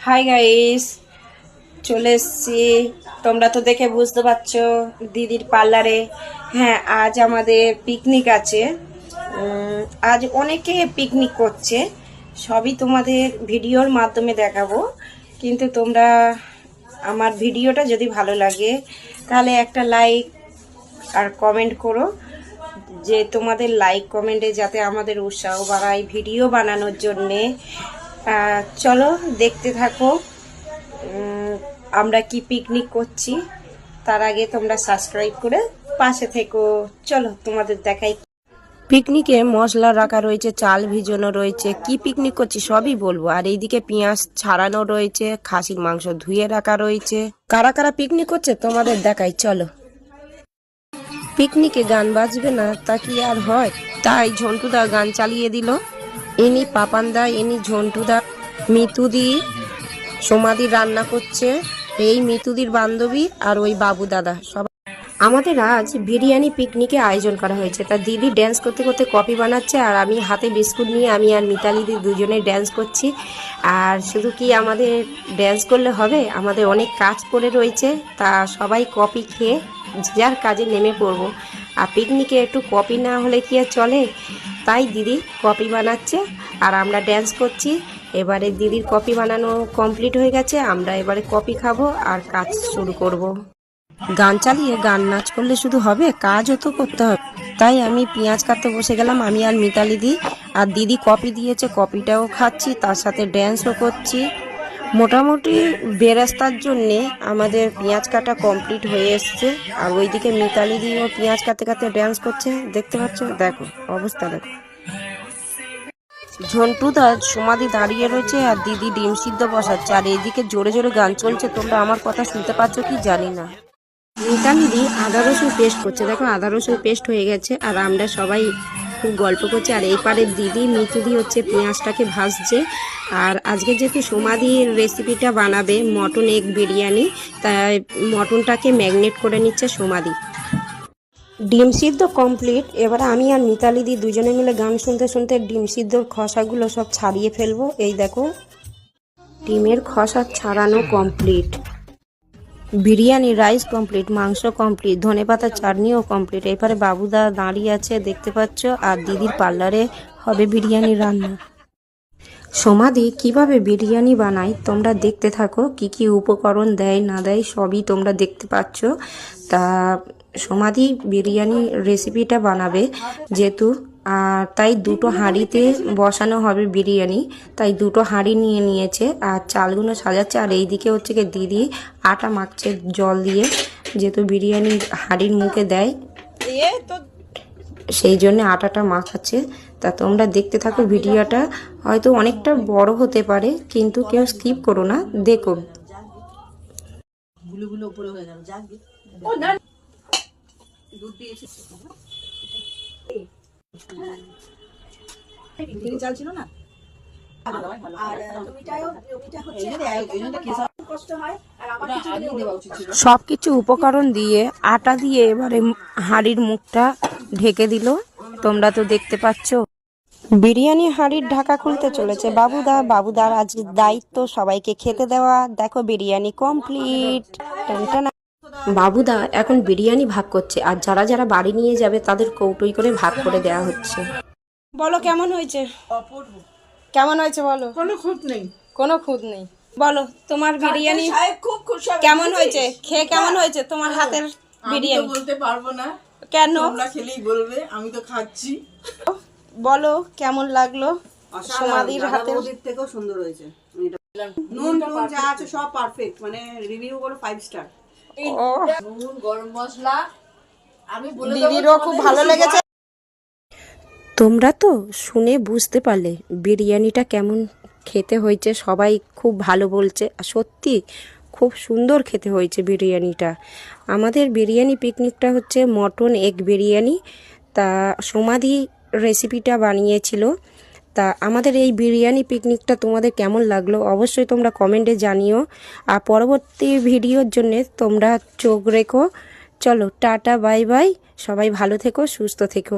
Hi guys, চলে এসছি। তোমরা তো দেখে বুঝতে পারছো দিদির পার্লারে। হ্যাঁ, আজ আমাদের পিকনিক আছে। আজ অনেকে পিকনিক করছে, সবই তোমাদের ভিডিওর মাধ্যমে দেখাবো। কিন্তু তোমরা আমার ভিডিওটা যদি ভালো লাগে তাহলে একটা লাইক আর কমেন্ট করো, যে তোমাদের লাইক কমেন্টে যাতে আমাদের উৎসাহ বাড়ায় ভিডিও বানানোর জন্যে। চলো দেখতে থাকো আমরা কি পিকনিক করছি। তার আগে তোমরা সাবস্ক্রাইব করে পাশে থেকো। চলো তোমাদের দেখাই। পিকনিকে মশলা রাখা রয়েছে, চাল ভিজানো রয়েছে, কি পিকনিক করছি সবই বলবো। আর এইদিকে পেঁয়াজ ছাড়ানো রয়েছে, খাসির মাংস ধুয়ে রাখা রয়েছে। কারা কারা পিকনিক করছে তোমাদের দেখাই, চলো। পিকনিকে গান বাজবে না তা কি আর হয়, তাই ঝন্টুদা গান চালিয়ে দিল। ইনি পাপানদা, ইনি ঝন্টুদা, মিতুদি, সোমাদি রান্না করছে, এই মিতুদির বান্ধবী আর ওই বাবু দাদা সব। আমাদের আজ বিরিয়ানি পিকনিকে আয়োজন করা হয়েছে। তা দিদি ড্যান্স করতে করতে কফি বানাচ্ছে, আর আমি হাতে বিস্কুট নিয়ে আমি আর মিতালি দি দুজনে ড্যান্স করছি। আর শুধু কি আমাদের ড্যান্স করলে হবে, আমাদের অনেক কাজ পড়ে রয়েছে। তা সবাই কফি খেয়ে যার কাজে নেমে পড়বো। আর পিকনিকে একটু কফি না হলে কি আর চলে, তাই দিদি কফি বানাচ্ছে আর আমরা ড্যান্স করছি। এবারে দিদির কফি বানানো কমপ্লিট হয়ে গেছে, আমরা এবারে কফি খাবো আর কাজ শুরু করব। গান চালিয়ে গান নাচ করলে শুধু হবে, কাজও তো করতে হবে। তাই আমি পেঁয়াজ কাটতে বসে গেলাম, আমি আর মিতালি দি। আর দিদি কফি দিয়েছে, কফিটাও খাচ্ছি, তার সাথে ড্যান্সও করছি। মোটামুটি বেরাস্তার জন্যে আমাদের পেঁয়াজ কাটা কমপ্লিট হয়ে এসছে। আর ওইদিকে মিতালি দিও পেঁয়াজ কাটতে কাটতে ড্যান্স করছে, দেখতে পাচ্ছ, দেখো অবস্থা দেখো। ঝন্টুদা সমাধি দাঁড়িয়ে রয়েছে আর দিদি ডিম সিদ্ধ বসাচ্ছে, আর এইদিকে জোরে জোরে গান চলছে। তোমরা আমার কথা শুনতে পাচ্ছ কি জানি না। মিতালি দি আদা রসুন পেস্ট করছে, দেখো আদা রসুন পেস্ট হয়ে গেছে। আর আমরা সবাই খুব গল্প করছি। আর এই পারে দিদি মিতুদি হচ্ছে পেঁয়াজটাকে ভাজছে। আর আজকে যেহেতু সমাধির রেসিপিটা বানাবে মটন এগ বিরিয়ানি, তাই মটনটাকে ম্যাগনেট করে নিচ্ছে সমাধি। ডিম সিদ্ধ কমপ্লিট। এবারে আমি আর মিতালি দি দুজনে মিলে গান শুনতে শুনতে ডিম সিদ্ধর খোসাগুলো সব ছাড়িয়ে ফেলবো। এই দেখো ডিমের খোসা ছাড়ানো কমপ্লিট, বিরিয়ানি রাইস কমপ্লিট, মাংস কমপ্লিট, ধনেপাতার চাটনিও কমপ্লিট। এবারে বাবুদা দাঁড়িয়ে আছে দেখতে পাচ্ছ, আর দিদির পার্লারে হবে বিরিয়ানি রান্না। সমাধি কিভাবে বিরিয়ানি বানায় তোমরা দেখতে থাকো, কি কি উপকরণ দেয় না দেয় সবই তোমরা দেখতে পাচ্ছ। তা সমাধি বিরিয়ানি রেসিপিটা বানাবে যেহেতু, তাই দুটো হাঁড়িতে বসানো হবে বিরিয়ানি, তাই দুটো হাঁড়ি নিয়ে নিয়েছে আর চালগুলো সাজাচ্ছে। আর এইদিকে হচ্ছে কি দিদি আটা মাখছে জল দিয়ে, যেহেতু বিরিয়ানি হাঁড়ির মুখে দেয় সেই জন্য আটাটা মাখাচ্ছে। তা তোমরা দেখতে থাকো ভিডিওটা, হয়তো অনেকটা বড় হতে পারে কিন্তু কেউ স্কিপ করো না, দেখো। সবকিছু উপকরণ দিয়ে আটা দিয়ে এবারে হাঁড়ির মুখটা ঢেকে দিল। তোমরা তো দেখতে পাচ্ছ বিরিয়ানি হাঁড়ির ঢাকা খুলতে চলেছে বাবুদার আজ দায়িত্ব সবাইকে খেতে দেওয়া। দেখো বিরিয়ানি কমপ্লিট। বাবুদা এখন বিরিয়ানি ভাগ করছে, আর যারা যারা বাড়ি নিয়ে যাবে তাদের কৌটোই করে ভাগ করে দেওয়া হচ্ছে। বলো কেমন হয়েছে? কেমন হয়েছে বলো? কোনো খুঁত নেই। বলো তোমার বিরিয়ানি কেমন হয়েছে? খেয়ে কেমন হয়েছে তোমার হাতের বিরিয়ানি? বলতে পারবো না, কেন? তোমরা খেলেই বলবে, আমি তো খাচ্ছি। বলো কেমন লাগলো? সমাধির হাতের থেকেও সুন্দর হয়েছে। নুন যা আছে সব পারফেক্ট, মানে রিভিউ করো 5 স্টার। নুন, গরম মশলা আমি বলে দেব, দিদিরও খুব ভালো লেগেছে। তোমরা তো শুনে বুঝতে পারলে বিরিয়ানিটা কেমন খেতে হয়েছে, সবাই খুব ভালো বলছে। সত্যি খুব সুন্দর খেতে হয়েছে বিরিয়ানিটা। আমাদের বিরিয়ানি পিকনিকটা হচ্ছে মটন এগ বিরিয়ানি। তা সমাধি রেসিপিটা বানিয়েছিল। তা আমাদের এই বিরিয়ানি পিকনিকটা তোমাদের কেমন লাগলো অবশ্যই তোমরা কমেন্টে জানিও। আর পরবর্তী ভিডিওর জন্য তোমরা চোখ রেখো। চলো টাটা, বাই বাই, সবাই ভালো থেকো, সুস্থ থেকো।